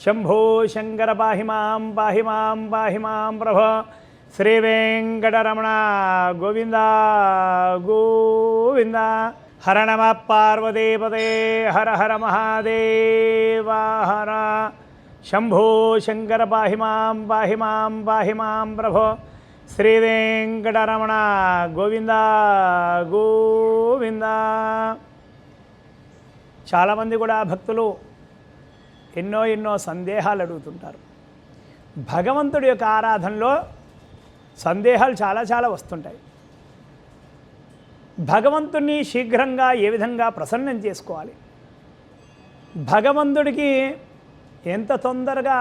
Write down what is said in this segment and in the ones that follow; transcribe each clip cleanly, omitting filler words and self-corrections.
శంభో శంకర పాహి మాం పాహి మాం పాహి మాం ప్రభో. శ్రీ వెంకటరమణ గోవింద గోవింద. హర నమ పార్వతీపదే హర హర మహాదేవ హర. శంభో శంకర పాహి మాం పాహి మాం పాహి మాం ప్రభో. శ్రీ వెంకటరమణ గోవింద గోవింద. చాలామంది కూడా భక్తులు ఎన్నో సందేహాలు అడుగుతుంటారు. భగవంతుడి యొక్క ఆరాధనలో సందేహాలు చాలా వస్తుంటాయి. భగవంతుని శీఘ్రంగా ఏ విధంగా ప్రసన్నం చేసుకోవాలి, భగవంతుడికి ఎంత తొందరగా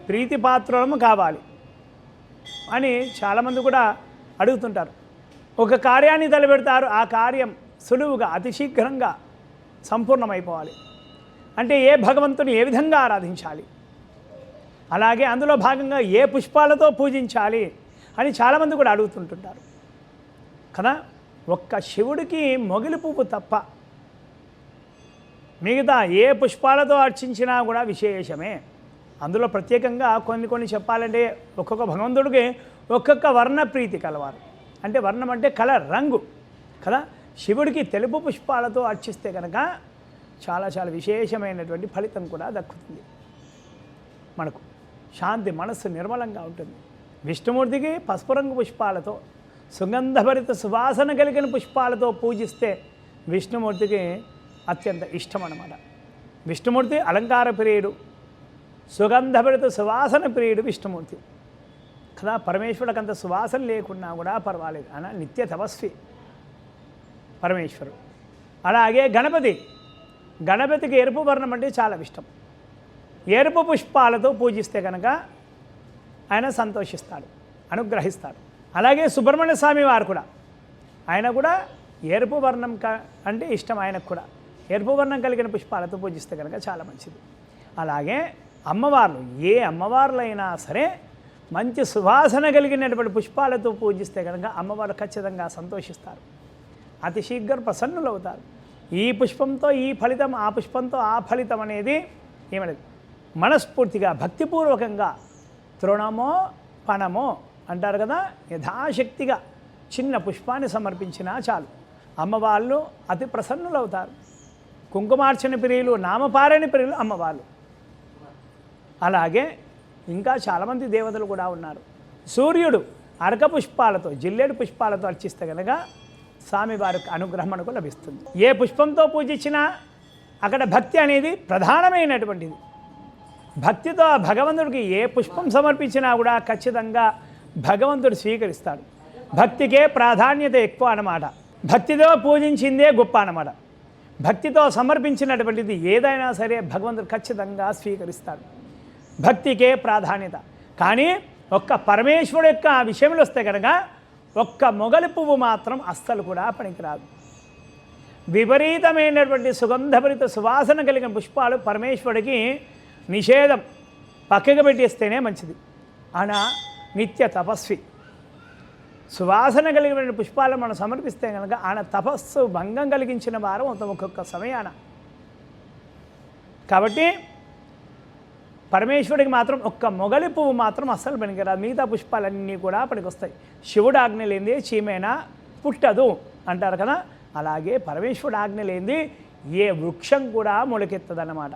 ప్రీతిపాత్రము కావాలి అని చాలామంది కూడా అడుగుతుంటారు. ఒక కార్యాన్ని తలపెడతారు, ఆ కార్యం సులువుగా అతి శీఘ్రంగా సంపూర్ణమైపోవాలి అంటే ఏ భగవంతుని ఏ విధంగా ఆరాధించాలి, అలాగే అందులో భాగంగా ఏ పుష్పాలతో పూజించాలి అని చాలామంది కూడా అడుగుతుంటుంటారు కదా. ఒక్క శివుడికి మొగిలి పువ్వు తప్ప మిగతా ఏ పుష్పాలతో అర్చించినా కూడా విశేషమే. అందులో ప్రత్యేకంగా కొన్ని చెప్పాలంటే ఒక్కొక్క భగవంతుడికి ఒక్కొక్క వర్ణ ప్రీతి కలవారు. అంటే వర్ణం అంటే కలర్, రంగు కదా. శివుడికి తెలుపు పుష్పాలతో అర్చిస్తే కనుక చాలా విశేషమైనటువంటి ఫలితం కూడా దక్కుతుంది. మనకు శాంతి, మనస్సు నిర్మలంగా ఉంటుంది. విష్ణుమూర్తికి పసుపు రంగు పుష్పాలతో, సుగంధభరిత సువాసన కలిగిన పుష్పాలతో పూజిస్తే విష్ణుమూర్తికి అత్యంత ఇష్టం అన్నమాట. విష్ణుమూర్తి అలంకార ప్రియుడు, సుగంధభరిత సువాసన ప్రియుడు విష్ణుమూర్తి కదా. పరమేశ్వరుడికి అంత సువాసన లేకున్నా కూడా పర్వాలేదు, అలా నిత్య తపస్వి పరమేశ్వరుడు. అలాగే గణపతికి ఎరుపు వర్ణం అంటే చాలా ఇష్టం. ఎరుపు పుష్పాలతో పూజిస్తే కనుక ఆయన సంతోషిస్తాడు, అనుగ్రహిస్తాడు. అలాగే సుబ్రహ్మణ్య స్వామి వారు కూడా, ఆయన కూడా ఎరుపు వర్ణం అంటే ఇష్టం ఆయనకు కూడా. ఎరుపు వర్ణం కలిగిన పుష్పాలతో పూజిస్తే కనుక చాలా మంచిది. అలాగే అమ్మవార్లు, ఏ అమ్మవార్లైనా సరే మంచి సువాసన కలిగినటువంటి పుష్పాలతో పూజిస్తే కనుక అమ్మవారు ఖచ్చితంగా సంతోషిస్తారు, అతి శీఘ్ర ప్రసన్నులు అవుతారు. ఈ పుష్పంతో ఈ ఫలితం, ఆ పుష్పంతో ఆ ఫలితం అనేది ఏమనేది మనస్ఫూర్తిగా భక్తిపూర్వకంగా తృణమో పణమో అంటారు కదా, యథాశక్తిగా చిన్న పుష్పాన్ని సమర్పించినా చాలు అమ్మవాళ్ళు అతి ప్రసన్నులు అవుతారు. కుంకుమార్చన ప్రియులు, నామపారాయణ ప్రియులు అమ్మవాళ్ళు. అలాగే ఇంకా చాలామంది దేవతలు కూడా ఉన్నారు. సూర్యుడు అరక పుష్పాలతో, జిల్లేడు పుష్పాలతో అర్చిస్తే కనుక స్వామివారికి అనుగ్రహం మనకు లభిస్తుంది. ఏ పుష్పంతో పూజించినా అక్కడ భక్తి అనేది ప్రధానమైనటువంటిది. భక్తితో భగవంతుడికి ఏ పుష్పం సమర్పించినా కూడా ఖచ్చితంగా భగవంతుడు స్వీకరిస్తాడు. భక్తికే ప్రాధాన్యత ఎక్కువ అన్నమాట. భక్తితో పూజించిందే గొప్ప అన్నమాట. భక్తితో సమర్పించినటువంటిది ఏదైనా సరే భగవంతుడు ఖచ్చితంగా స్వీకరిస్తాడు. భక్తికే ప్రాధాన్యత. కానీ ఒక్క పరమేశ్వరుడు యొక్క విషయంలో వస్తే కనుక ఒక్క మొగలి పువ్వు మాత్రం అస్సలు కూడా పనికిరాదు. విపరీతమైనటువంటి సుగంధభరిత సువాసన కలిగిన పుష్పాలు పరమేశ్వరుడికి నిషేధం, పక్కకు పెట్టేస్తేనే మంచిది. ఆయన నిత్య తపస్వి. సువాసన కలిగిన పుష్పాలను మనం సమర్పిస్తే కనుక ఆయన తపస్సు భంగం కలిగించిన వారం ఒక్కొక్క సమయాన. కాబట్టి పరమేశ్వరుడికి మాత్రం ఒక్క మొగలి పువ్వు మాత్రం అస్సలు పనికిరాదు. మిగతా పుష్పాలన్నీ కూడా పనికొస్తాయి. శివుడు ఆజ్ఞ లేనిది చీమైనా పుట్టదు అంటారు కదా. అలాగే పరమేశ్వరుడు ఆజ్ఞ లేనిది ఏ వృక్షం కూడా మొలకెత్తదన్నమాట.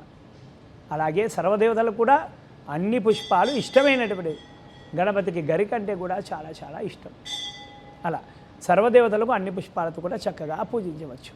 అలాగే సర్వదేవతలకు కూడా అన్ని పుష్పాలు ఇష్టమైనటువంటివి. గణపతికి గరికంటే కూడా చాలా ఇష్టం. అలా సర్వదేవతలకు అన్ని పుష్పాలతో కూడా చక్కగా పూజించవచ్చు.